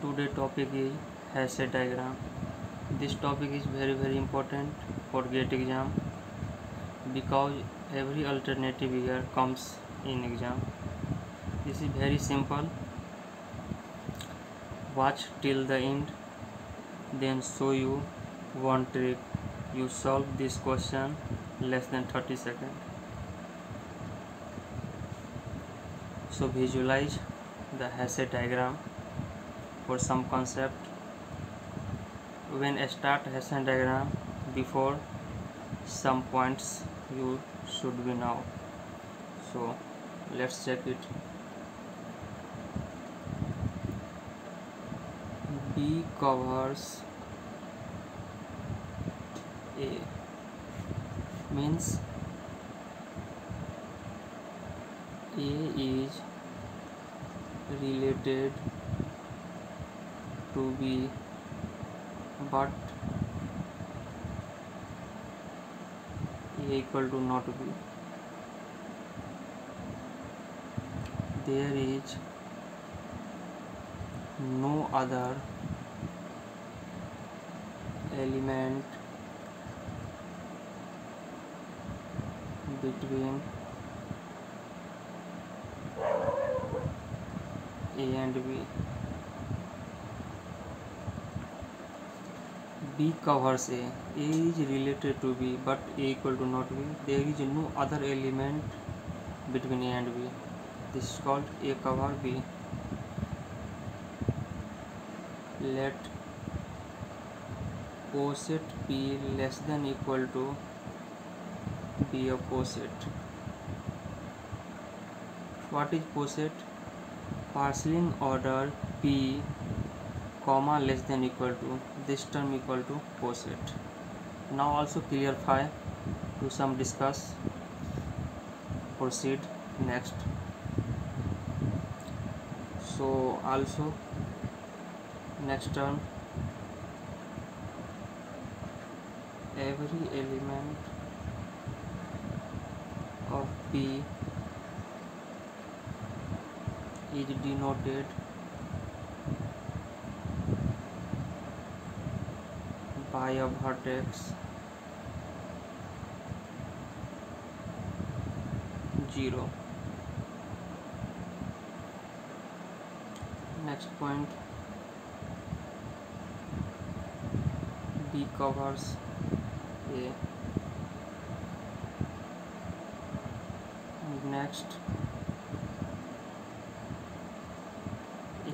Today topic is Hasse diagram. This topic is very important for GATE exam because every alternative year comes in exam. This is very simple. Watch till the end, then show you one trick. You solve this question less than 30 seconds. So visualize the Hasse diagram for some concept. When I start Hasse diagram, before some points you should be know. So let's check it. B covers A means A is related to B, but A equal to not B. There is no other element between A and B. B covers A. A is related to B, but A equal to not B. There is no other element between A and B. This is called A cover B. Let poset P less than equal to B of poset. What is poset? Parcelling order P comma less than equal to this term equal to poset. Now also clarify to some discuss. Proceed next. So also next term, every element of P is denoted by a vertex 0. Next point, B covers A. Next, A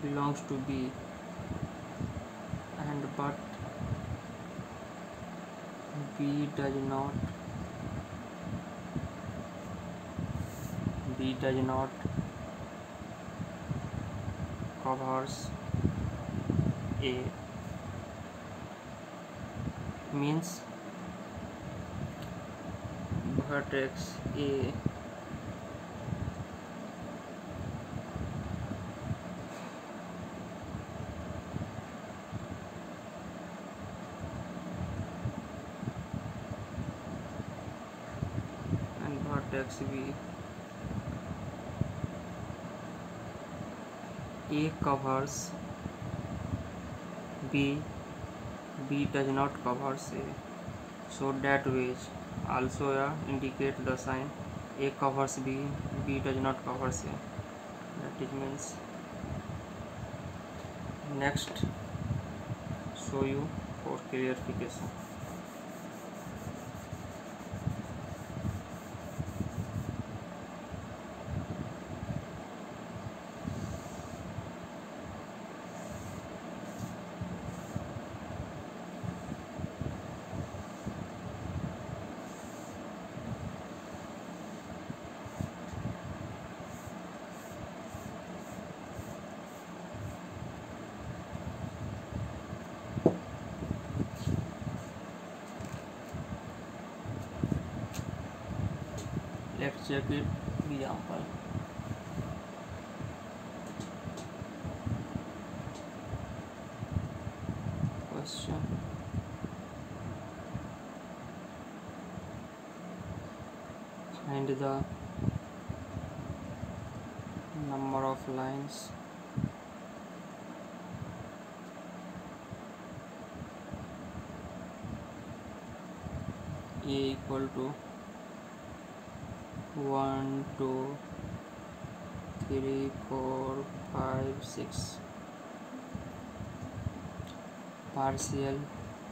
belongs to B, and but B does not covers A. Means vertex A and vertex B. A covers B, B does not covers A. So that way also indicate the sign A covers B, B does not covers A. That it means. Next, show you for clarification. Let's check it example. Question: find the number of lines A equal to 1 2 3 4 5 6. Partial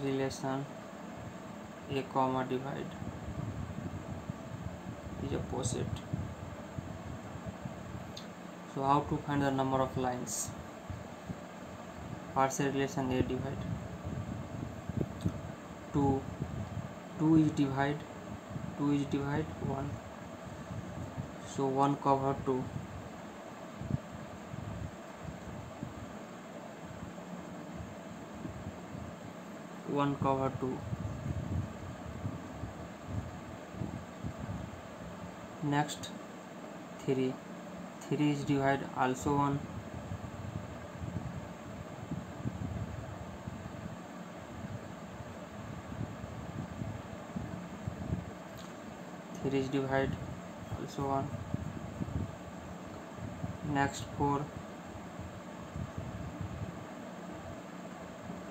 relation A comma divide is a poset. So how to find the number of lines? Partial relation A divide 2. 2 is divide 1. So 1 cover 2. 1 cover 2. Next 3. 3 is divide also 1. 3 is divide also 1. Next 4.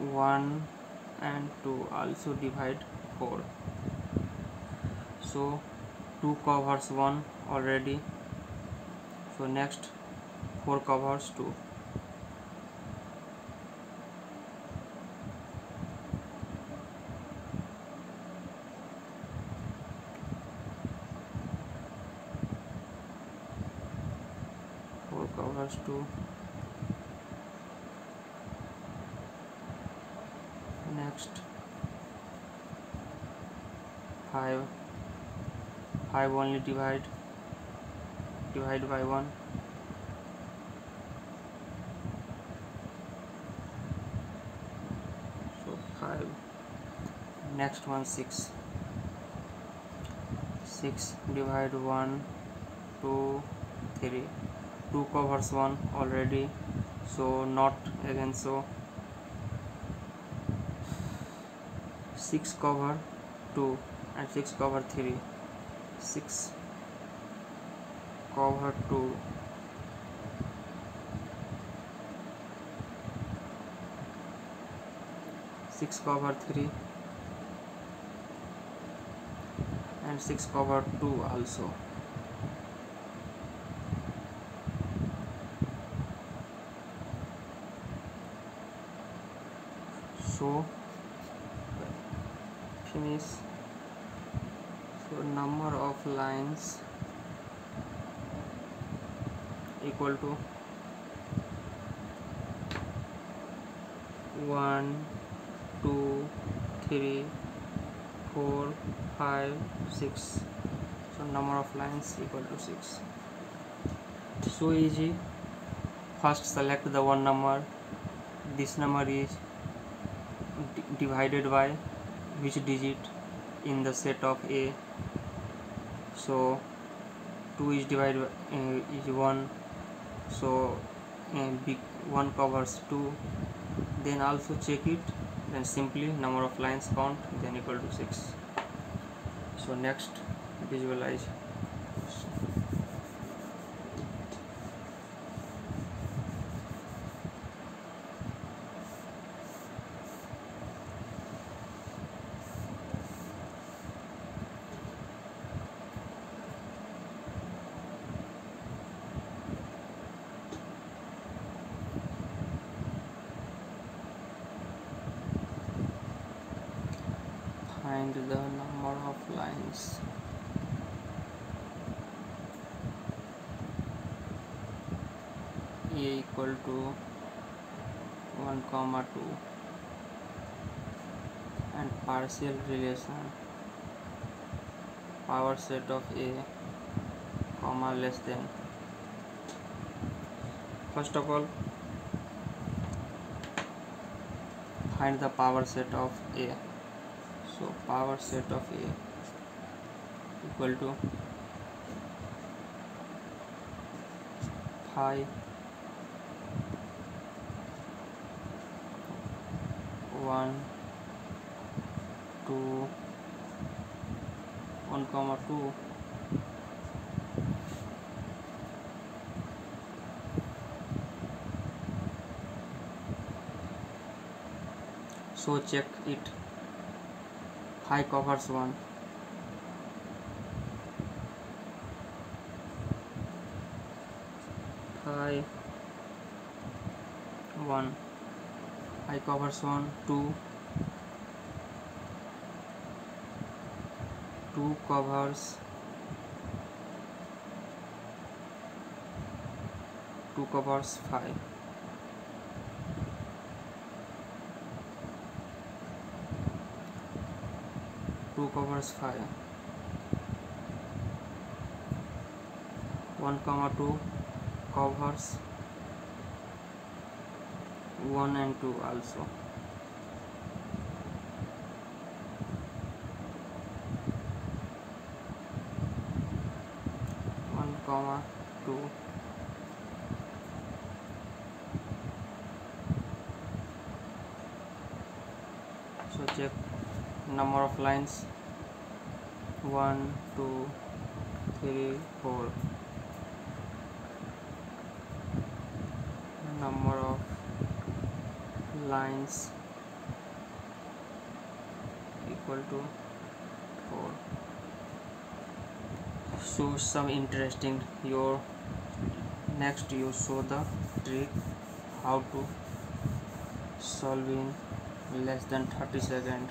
1 and 2 also divide 4. So 2 covers 1 already. So next 4 covers 2. Covers 2. Next 5. 5 only divide by 1. So 5. Next one 6. 6 divide 1 2 3. 2 covers 1 already, so not again. So 6 cover 2 and 6 cover 3. 6 cover 2. 6 cover 3 and 6 cover 2 also. So finish. So number of lines equal to 1 2 3 4 5 6. So number of lines equal to 6. So easy. First select the one number. This number is divided by which digit in the set of A. So 2 is divided is 1. So 1 covers 2. Then also check it. Then simply number of lines count, then equal to 6. So next visualize. Find the number of lines. A equal to 1 comma 2 and partial relation power set of A comma less than. First of all, find the power set of A. So power set of A equal to 5 1 2 1 comma 2 So check it. 5 covers 1. 5 1. 5 covers 1. 2. 2 covers 5. 2 covers 5. 1 comma 2 covers 1 and 2 also. 1 comma 2. So check number of lines. 1 2 3 4. Number of lines equal to 4. So some interesting. Your next you show the trick how to solve in less than 30 seconds.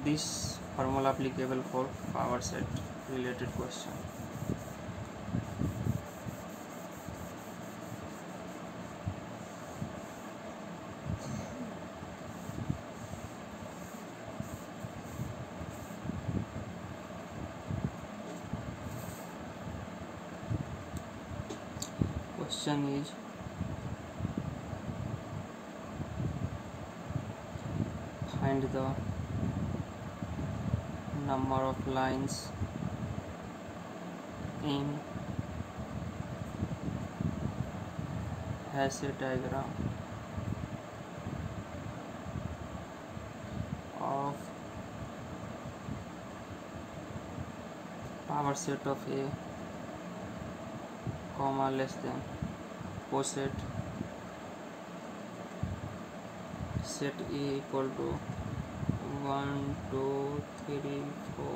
This formula applicable for power set related question. Question is find the number of lines in Hasse diagram of power set of A, comma less than poset set A equal to 1 2 3 4.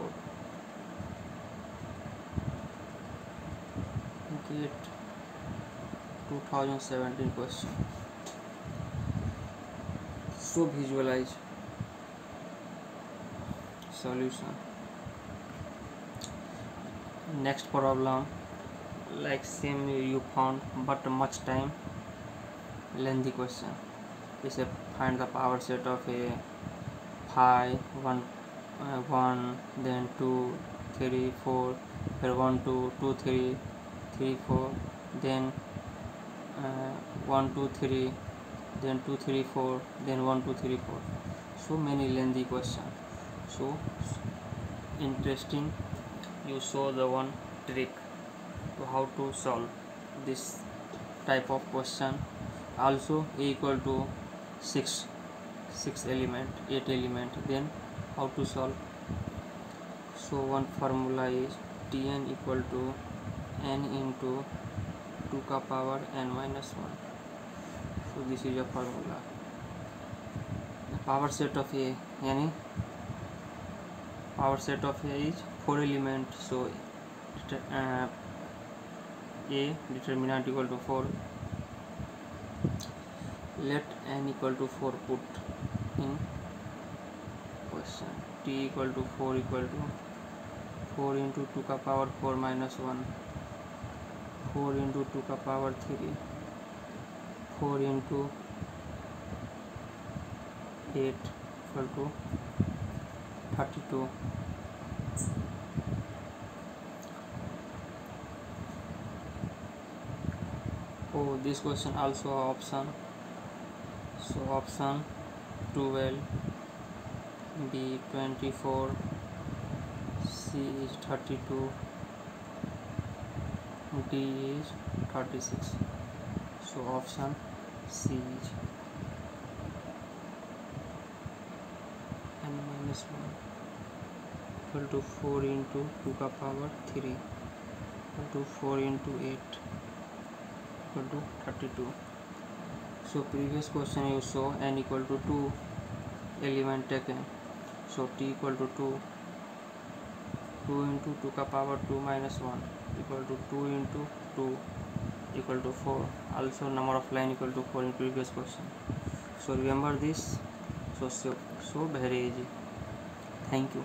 Get 2017 question. So visualize solution. Next problem like same you found but much time lengthy question. Is a find the power set of a 5 1 1 then 2 3 4 then 1 2 2 3 3 4 then 1 2 3 then 2 3 4 then 1 2 3 4. So many lengthy question. So interesting. You show the one trick to how to solve this type of question. Also A equal to 6 element 8 element, then how to solve. So one formula is Tn equal to n into 2 ka power n minus 1. So this is a formula. The power set of A, yani power set of A is 4 element. So A determinant equal to 4. Let n equal to 4 put in question. T equal to 4 into 2 ka power 4 minus 1, 4 into 2 ka power 3, 4 into 8 equal to 32. Oh, this question also option. So option 12, B 24, C is 32, D is 36. So option C is n minus 1 equal to 4 into 2 ka power 3 equal to 4 into 8 equal to 32. So previous question you show n equal to 2 element taken. So t equal to 2, 2 into 2 का power 2 minus 1 equal to 2 into 2 equal to 4. Also number of line equal to 4 in previous question. So remember this. So very easy. Thank you.